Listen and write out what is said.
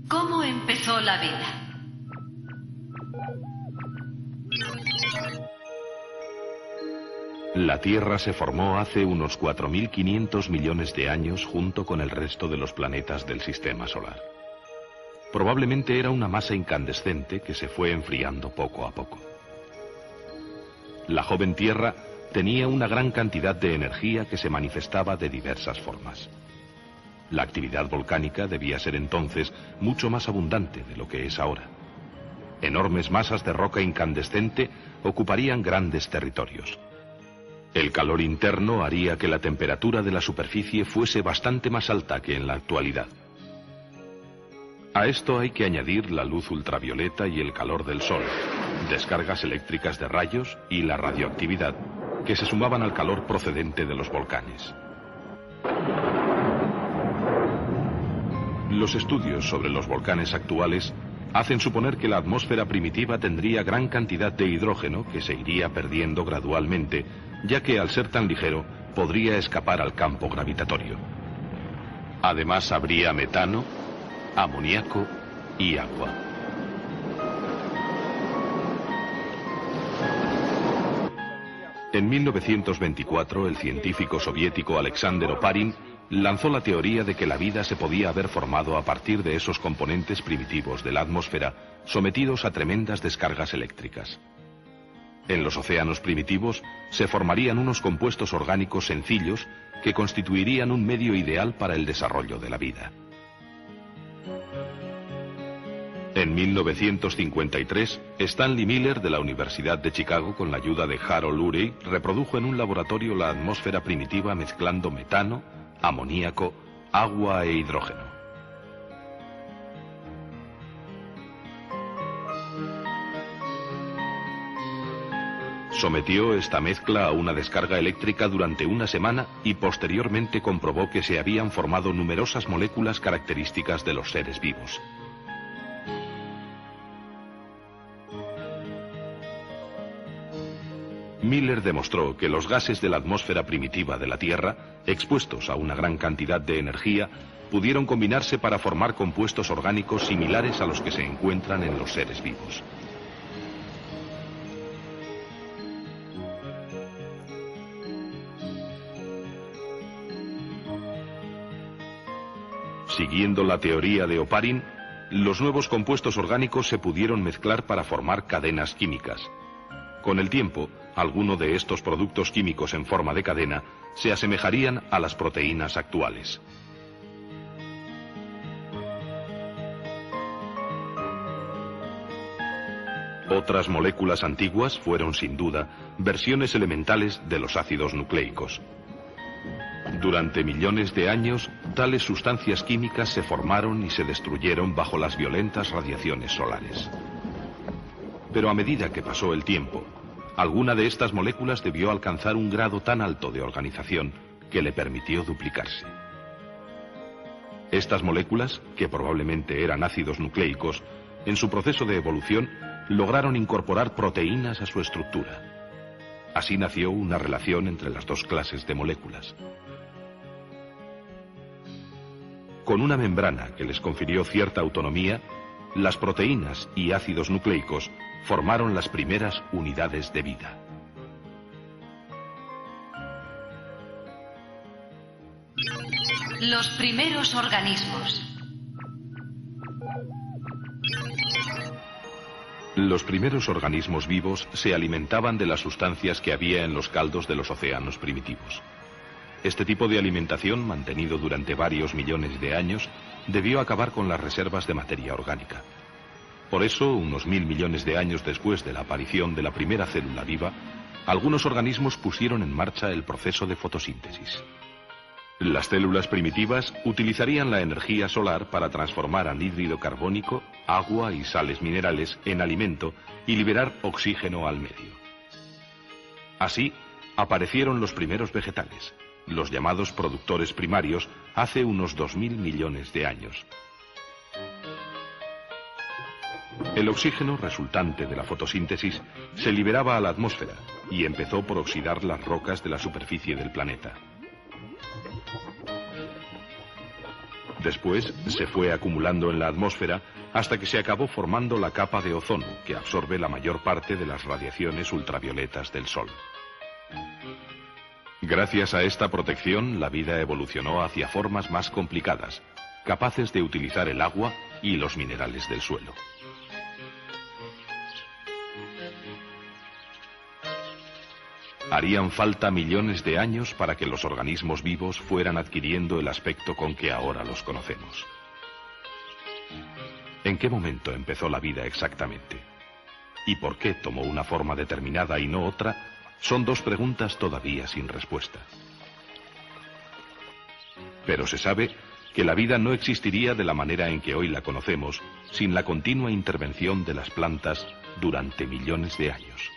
¿Cómo empezó la vida? La Tierra se formó hace unos 4.500 millones de años junto con el resto de los planetas del Sistema Solar. Probablemente era una masa incandescente que se fue enfriando poco a poco. La joven Tierra tenía una gran cantidad de energía que se manifestaba de diversas formas. La actividad volcánica debía ser entonces mucho más abundante de lo que es ahora. Enormes masas de roca incandescente ocuparían grandes territorios. El calor interno haría que la temperatura de la superficie fuese bastante más alta que en la actualidad. A esto hay que añadir la luz ultravioleta y el calor del sol, descargas eléctricas de rayos y la radioactividad, que se sumaban al calor procedente de los volcanes. Los estudios sobre los volcanes actuales hacen suponer que la atmósfera primitiva tendría gran cantidad de hidrógeno que se iría perdiendo gradualmente, ya que al ser tan ligero podría escapar al campo gravitatorio. Además habría metano, amoníaco y agua. En 1924, el científico soviético Alexander Oparin lanzó la teoría de que la vida se podía haber formado a partir de esos componentes primitivos de la atmósfera sometidos a tremendas descargas eléctricas. En los océanos primitivos se formarían unos compuestos orgánicos sencillos que constituirían un medio ideal para el desarrollo de la vida. En 1953, Stanley Miller de la Universidad de Chicago, con la ayuda de Harold Urey, reprodujo en un laboratorio la atmósfera primitiva mezclando metano, amoníaco, agua e hidrógeno. Sometió esta mezcla a una descarga eléctrica durante una semana y posteriormente comprobó que se habían formado numerosas moléculas características de los seres vivos. Miller demostró que los gases de la atmósfera primitiva de la Tierra, expuestos a una gran cantidad de energía, pudieron combinarse para formar compuestos orgánicos similares a los que se encuentran en los seres vivos. Siguiendo la teoría de Oparin, los nuevos compuestos orgánicos se pudieron mezclar para formar cadenas químicas. Con el tiempo, algunos de estos productos químicos en forma de cadena se asemejarían a las proteínas actuales. Otras moléculas antiguas fueron, sin duda, versiones elementales de los ácidos nucleicos. Durante millones de años, tales sustancias químicas se formaron y se destruyeron bajo las violentas radiaciones solares. Pero a medida que pasó el tiempo, alguna de estas moléculas debió alcanzar un grado tan alto de organización que le permitió duplicarse. Estas moléculas, que probablemente eran ácidos nucleicos, en su proceso de evolución lograron incorporar proteínas a su estructura. Así nació una relación entre las dos clases de moléculas. Con una membrana que les confirió cierta autonomía, las proteínas y ácidos nucleicos formaron las primeras unidades de vida. Los primeros organismos. Los primeros organismos vivos se alimentaban de las sustancias que había en los caldos de los océanos primitivos. Este tipo de alimentación, mantenido durante varios millones de años, debió acabar con las reservas de materia orgánica. Por eso, unos 1000 millones de años después de la aparición de la primera célula viva, algunos organismos pusieron en marcha el proceso de fotosíntesis. Las células primitivas utilizarían la energía solar para transformar anhídrido carbónico, agua y sales minerales en alimento y liberar oxígeno al medio. Así, aparecieron los primeros vegetales, los llamados productores primarios, hace unos 2000 millones de años. El oxígeno resultante de la fotosíntesis se liberaba a la atmósfera y empezó por oxidar las rocas de la superficie del planeta. Después se fue acumulando en la atmósfera hasta que se acabó formando la capa de ozono, que absorbe la mayor parte de las radiaciones ultravioletas del Sol. Gracias a esta protección, la vida evolucionó hacia formas más complicadas, capaces de utilizar el agua y los minerales del suelo. Harían falta millones de años para que los organismos vivos fueran adquiriendo el aspecto con que ahora los conocemos. ¿En qué momento empezó la vida exactamente? ¿Y por qué tomó una forma determinada y no otra? Son dos preguntas todavía sin respuesta. Pero se sabe que la vida no existiría de la manera en que hoy la conocemos sin la continua intervención de las plantas durante millones de años.